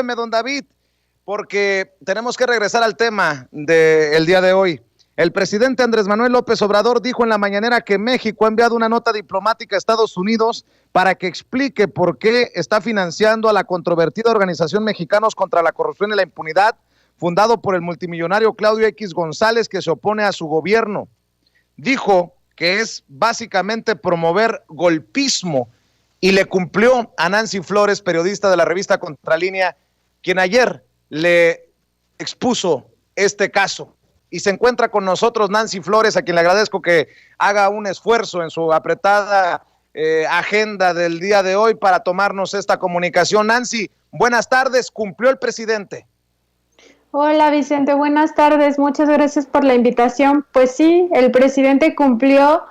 Ayúdeme, don David, porque tenemos que regresar al tema del día de hoy. El presidente Andrés Manuel López Obrador dijo en la mañanera que México ha enviado una nota diplomática a Estados Unidos para que explique por qué está financiando a la controvertida organización Mexicanos contra la Corrupción y la Impunidad, fundado por el multimillonario Claudio X González, que se opone a su gobierno. Dijo que es básicamente promover golpismo y le cumplió a Nancy Flores, periodista de la revista Contralínea, quien ayer le expuso este caso. Y se encuentra con nosotros Nancy Flores, a quien le agradezco que haga un esfuerzo en su apretada agenda del día de hoy para tomarnos esta comunicación. Nancy, buenas tardes, ¿cumplió el presidente? Hola Vicente, buenas tardes, muchas gracias por la invitación. Pues sí, el presidente cumplió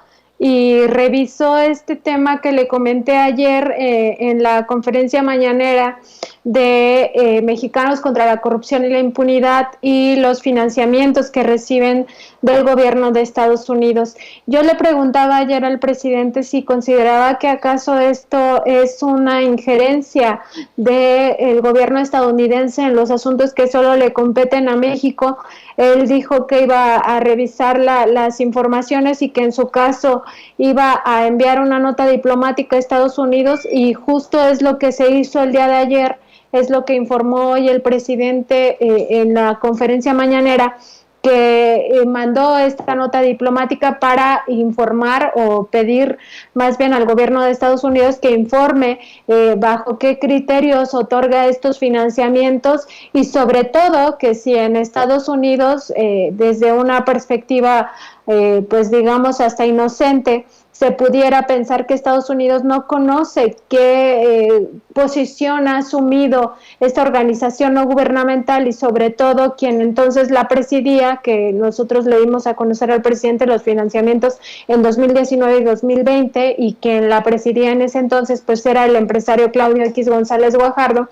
y revisó este tema que le comenté ayer en la conferencia mañanera de Mexicanos contra la Corrupción y la Impunidad y los financiamientos que reciben del gobierno de Estados Unidos. Yo le preguntaba ayer al presidente si consideraba que acaso esto es una injerencia del gobierno estadounidense en los asuntos que solo le competen a México. Él dijo que iba a revisar las informaciones y que en su caso iba a enviar una nota diplomática a Estados Unidos, y justo es lo que se hizo el día de ayer, es lo que informó hoy el presidente en la conferencia mañanera, que mandó esta nota diplomática para informar o pedir más bien al gobierno de Estados Unidos que informe bajo qué criterios otorga estos financiamientos, y sobre todo que si en Estados Unidos desde una perspectiva pues digamos hasta inocente se pudiera pensar que Estados Unidos no conoce qué posición ha asumido esta organización no gubernamental, y sobre todo quien entonces la presidía, que nosotros le dimos a conocer al presidente los financiamientos en 2019 y 2020, y quien la presidía en ese entonces pues era el empresario Claudio X González Guajardo.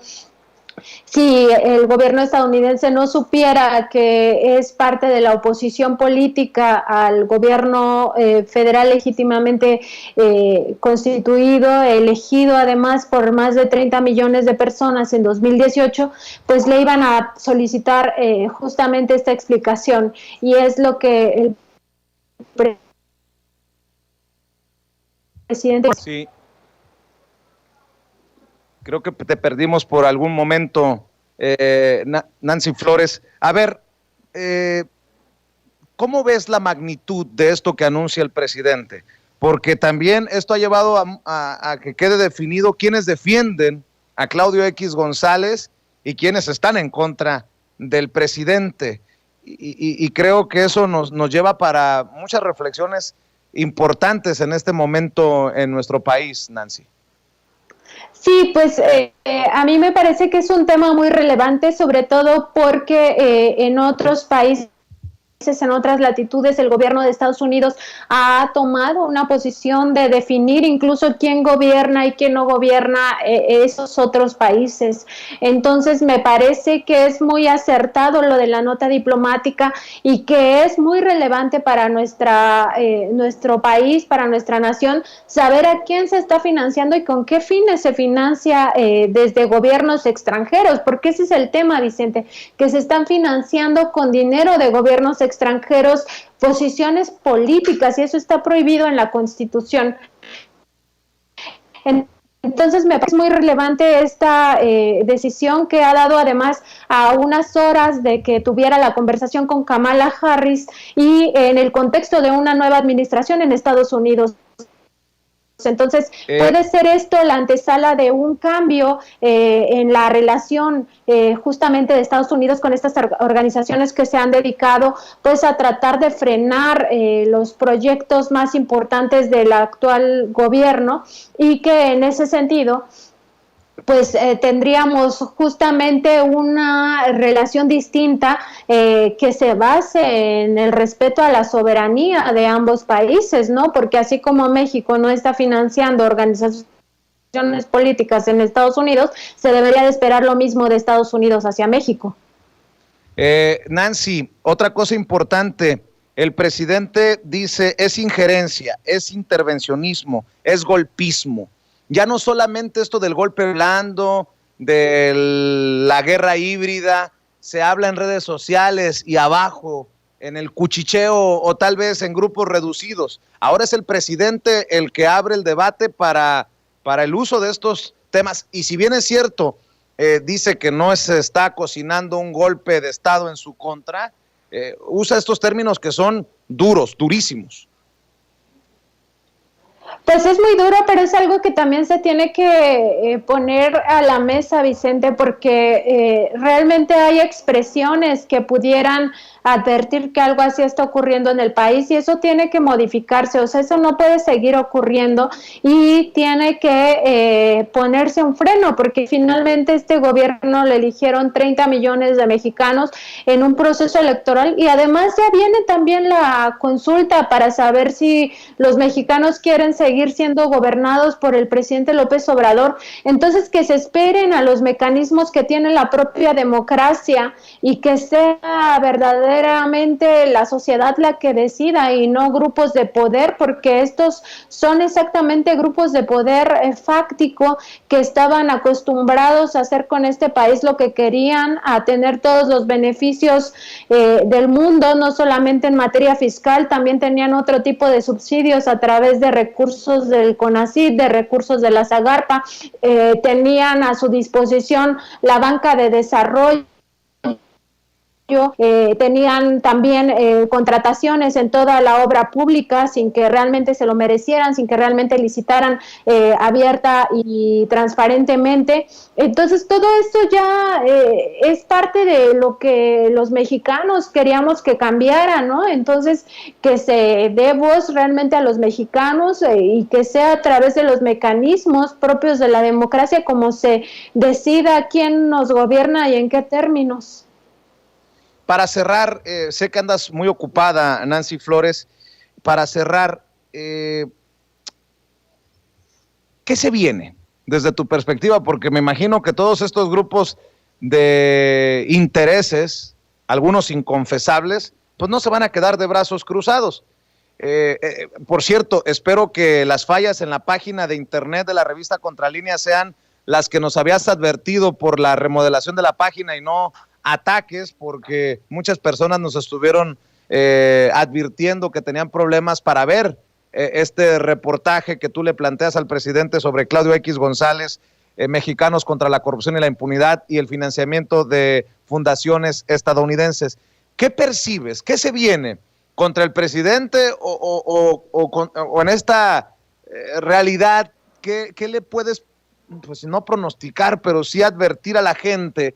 Si el gobierno estadounidense no supiera que es parte de la oposición política al gobierno federal legítimamente constituido, elegido además por más de 30 millones de personas en 2018, pues le iban a solicitar justamente esta explicación, y es lo que el presidente... Sí. Creo que te perdimos por algún momento, Nancy Flores. A ver, ¿cómo ves la magnitud de esto que anuncia el presidente? Porque también esto ha llevado a que quede definido quiénes defienden a Claudio X González y quiénes están en contra del presidente. Y creo que eso nos lleva para muchas reflexiones importantes en este momento en nuestro país, Nancy. Sí, pues a mí me parece que es un tema muy relevante, sobre todo porque en otros países, en otras latitudes, el gobierno de Estados Unidos ha tomado una posición de definir incluso quién gobierna y quién no gobierna esos otros países. Entonces me parece que es muy acertado lo de la nota diplomática, y que es muy relevante para nuestro país, para nuestra nación, saber a quién se está financiando y con qué fines se financia desde gobiernos extranjeros, porque ese es el tema, Vicente, que se están financiando con dinero de gobiernos extranjeros posiciones políticas, y eso está prohibido en la Constitución. Entonces me parece muy relevante esta decisión, que ha dado además a unas horas de que tuviera la conversación con Kamala Harris, y en el contexto de una nueva administración en Estados Unidos. Entonces, puede ser esto la antesala de un cambio en la relación justamente de Estados Unidos con estas organizaciones que se han dedicado pues a tratar de frenar los proyectos más importantes del actual gobierno, y que en ese sentido pues tendríamos justamente una relación distinta que se base en el respeto a la soberanía de ambos países, ¿no? Porque así como México no está financiando organizaciones políticas en Estados Unidos, se debería de esperar lo mismo de Estados Unidos hacia México. Nancy, otra cosa importante, el presidente dice es injerencia, es intervencionismo, es golpismo. Ya no solamente esto del golpe blando, de la guerra híbrida, se habla en redes sociales y abajo, en el cuchicheo o tal vez en grupos reducidos. Ahora es el presidente el que abre el debate para el uso de estos temas. Y si bien es cierto, dice que no se está cocinando un golpe de Estado en su contra, usa estos términos que son duros, durísimos. Pues es muy duro, pero es algo que también se tiene que poner a la mesa, Vicente, porque realmente hay expresiones que pudieran advertir que algo así está ocurriendo en el país y eso tiene que modificarse, o sea, eso no puede seguir ocurriendo y tiene que ponerse un freno, porque finalmente este gobierno le eligieron 30 millones de mexicanos en un proceso electoral y además ya viene también la consulta para saber si los mexicanos quieren seguir siendo gobernados por el presidente López Obrador. Entonces, que se esperen a los mecanismos que tiene la propia democracia y que sea verdaderamente la sociedad la que decida y no grupos de poder, porque estos son exactamente grupos de poder fáctico que estaban acostumbrados a hacer con este país lo que querían, a tener todos los beneficios del mundo, no solamente en materia fiscal, también tenían otro tipo de subsidios a través de recursos del CONACYT, de recursos de la Zagarpa, tenían a su disposición la banca de desarrollo, tenían también contrataciones en toda la obra pública sin que realmente se lo merecieran, sin que realmente licitaran abierta y transparentemente. Entonces todo esto ya es parte de lo que los mexicanos queríamos que cambiara, ¿no? Entonces que se dé voz realmente a los mexicanos y que sea a través de los mecanismos propios de la democracia como se decida quién nos gobierna y en qué términos. Para cerrar, sé que andas muy ocupada, Nancy Flores. Para cerrar, ¿qué se viene desde tu perspectiva? Porque me imagino que todos estos grupos de intereses, algunos inconfesables, pues no se van a quedar de brazos cruzados. Por cierto, espero que las fallas en la página de internet de la revista Contralínea sean las que nos habías advertido por la remodelación de la página y no ataques, porque muchas personas nos estuvieron advirtiendo que tenían problemas para ver este reportaje que tú le planteas al presidente sobre Claudio X González, Mexicanos contra la Corrupción y la Impunidad y el financiamiento de fundaciones estadounidenses. ¿Qué percibes? ¿Qué se viene contra el presidente o en esta realidad? ¿Qué le puedes, pues no pronosticar, pero sí advertir a la gente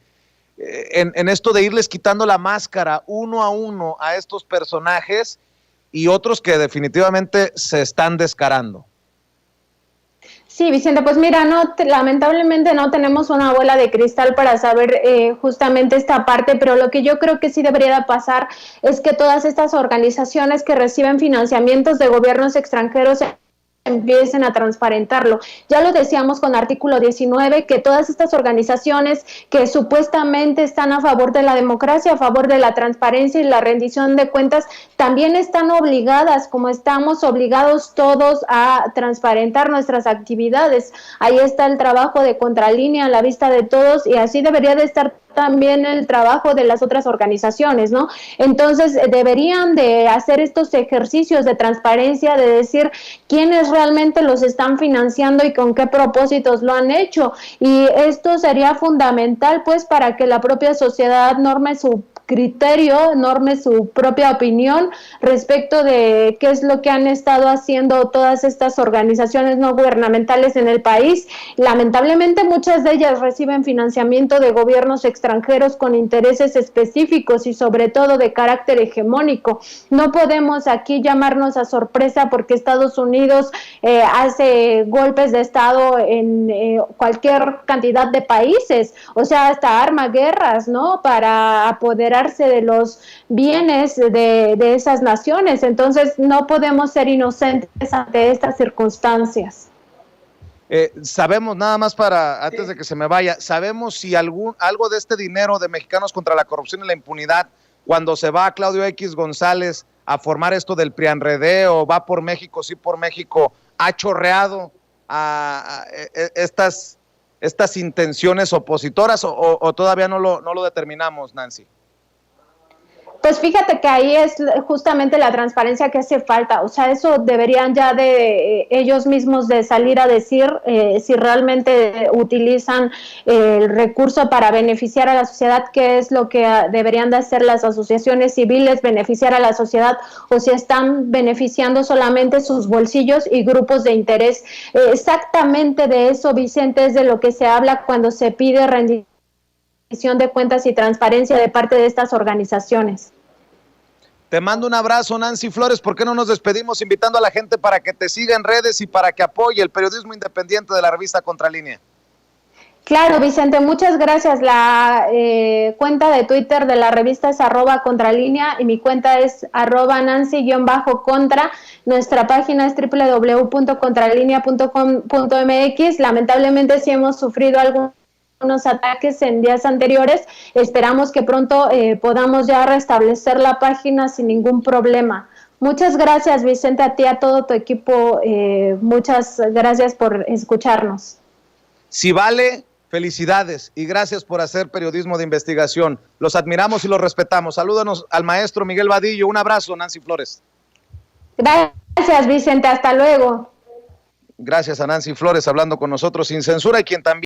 en esto de irles quitando la máscara uno a uno a estos personajes y otros que definitivamente se están descarando? Sí, Vicente, pues mira, lamentablemente no tenemos una bola de cristal para saber justamente esta parte, pero lo que yo creo que sí debería de pasar es que todas estas organizaciones que reciben financiamientos de gobiernos extranjeros empiecen a transparentarlo. Ya lo decíamos con artículo 19, que todas estas organizaciones que supuestamente están a favor de la democracia, a favor de la transparencia y la rendición de cuentas, también están obligadas, como estamos obligados todos a transparentar nuestras actividades. Ahí está el trabajo de Contralínea a la vista de todos y así debería de estar también el trabajo de las otras organizaciones, ¿no? Entonces deberían de hacer estos ejercicios de transparencia, de decir quiénes realmente los están financiando y con qué propósitos lo han hecho, y esto sería fundamental pues para que la propia sociedad norme su criterio, norme su propia opinión respecto de qué es lo que han estado haciendo todas estas organizaciones no gubernamentales en el país. Lamentablemente muchas de ellas reciben financiamiento de gobiernos extranjeros con intereses específicos y sobre todo de carácter hegemónico. No podemos aquí llamarnos a sorpresa porque Estados Unidos hace golpes de Estado en cualquier cantidad de países, o sea, hasta arma guerras, ¿no? Para apoderarse de los bienes de esas naciones. Entonces, no podemos ser inocentes ante estas circunstancias. Sabemos, nada más para, antes de que se me vaya, sabemos si algo de este dinero de Mexicanos contra la Corrupción y la Impunidad, cuando se va a Claudio X González a formar esto del PRIANREDEO, va por México, sí por México, ha chorreado a estas estas intenciones opositoras o todavía no lo determinamos, Nancy? Pues fíjate que ahí es justamente la transparencia que hace falta, o sea, eso deberían ya de ellos mismos de salir a decir si realmente utilizan el recurso para beneficiar a la sociedad, qué es lo que deberían de hacer las asociaciones civiles, beneficiar a la sociedad, o si están beneficiando solamente sus bolsillos y grupos de interés. Exactamente de eso, Vicente, es de lo que se habla cuando se pide rendición de cuentas y transparencia de parte de estas organizaciones. Te mando un abrazo, Nancy Flores. ¿Por qué no nos despedimos invitando a la gente para que te siga en redes y para que apoye el periodismo independiente de la revista Contralínea? Claro, Vicente, muchas gracias. La cuenta de Twitter de la revista es @contralínea y mi cuenta es @Nancy_contra. Nuestra página es www.contralinea.com.mx. Lamentablemente sí hemos sufrido algunos ataques en días anteriores. Esperamos que pronto podamos ya restablecer la página sin ningún problema. Muchas gracias, Vicente, a ti, a todo tu equipo. Muchas gracias por escucharnos. Si vale, felicidades y gracias por hacer periodismo de investigación. Los admiramos y los respetamos. Salúdanos al maestro Miguel Vadillo. Un abrazo, Nancy Flores. Gracias, Vicente. Hasta luego. Gracias a Nancy Flores hablando con nosotros sin censura y quien también